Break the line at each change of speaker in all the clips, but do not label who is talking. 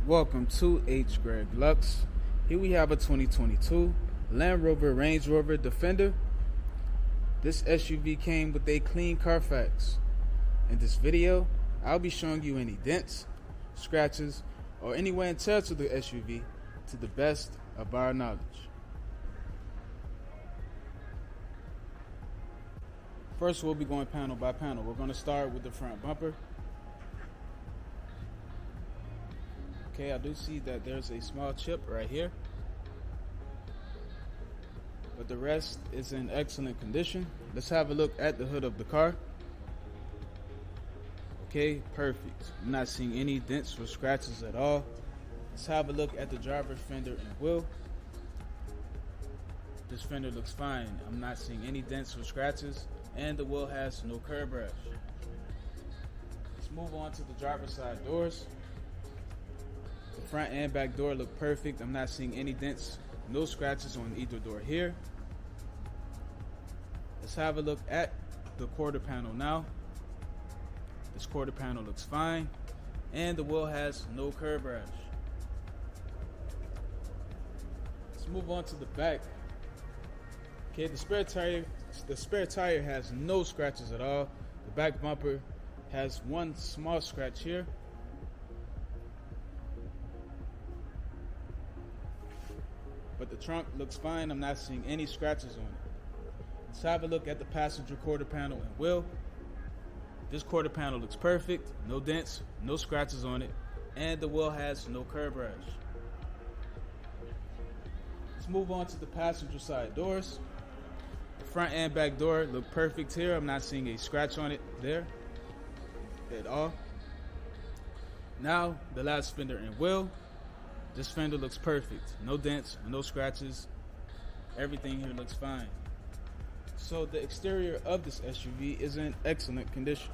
Welcome to hgreglux. Here we have a 2022 Land Rover Range Rover Defender. This SUV came with a clean Carfax. In this video, I'll be showing you any dents, scratches, or any wear and tear to the SUV to the best of our knowledge. First, we'll be going panel by panel. We're going to start with the front bumper. Okay, I do see that there's a small chip right here, but the rest is in excellent condition. Let's have a look at the hood of the car. Okay, perfect. I'm not seeing any dents or scratches at all. Let's have a look at the driver's fender and wheel. This fender looks fine. I'm not seeing any dents or scratches, and the wheel has no curb rash. Let's move on to the driver's side doors. The front and back door look perfect. I'm not seeing any dents, no scratches on either door here. Let's have a look at the quarter panel now. This quarter panel looks fine, and the wheel has no curb rash. Let's move on to the back. Okay, the spare tire has no scratches at all. The back bumper has one small scratch here. But the trunk looks fine. I'm not seeing any scratches on it. Let's have a look at the passenger quarter panel and wheel. This quarter panel looks perfect. No dents, no scratches on it, and the wheel has no curb rash. Let's move on to the passenger side doors. The front and back door look perfect here. I'm not seeing a scratch on it there at all. Now, the last fender and wheel. This fender looks perfect. No dents, no scratches. Everything here looks fine. So the exterior of this SUV is in excellent condition.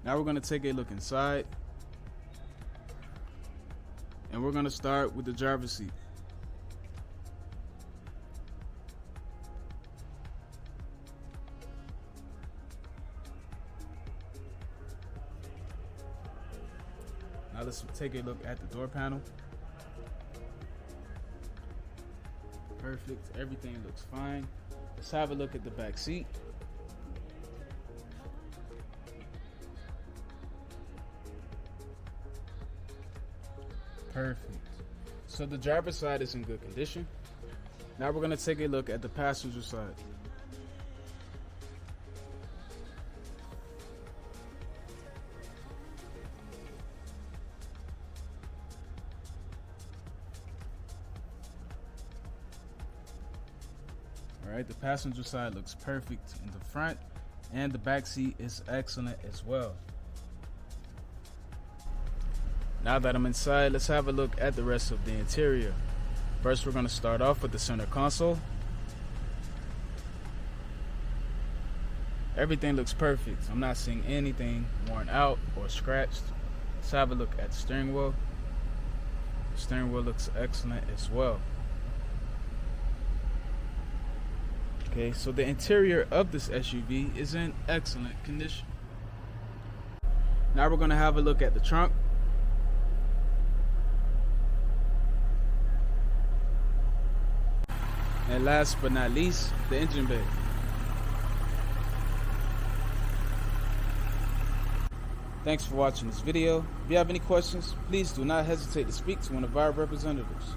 Now we're going to take a look inside. And we're going to start with the driver's seat. Now let's take a look at the door panel. Perfect. Everything looks fine. Let's have a look at the back seat. Perfect. So the driver's side is in good condition. Now we're going to take a look at the passenger side. Alright, the passenger side looks perfect in the front, and the back seat is excellent as well. Now that I'm inside, let's have a look at the rest of the interior. First, we're going to start off with the center console. Everything looks perfect. I'm not seeing anything worn out or scratched. Let's have a look at the steering wheel. The steering wheel looks excellent as well. Okay, so the interior of this SUV is in excellent condition. Now we're going to have a look at the trunk. And last but not least, the engine bay. Thanks for watching this video. If you have any questions, please do not hesitate to speak to one of our representatives.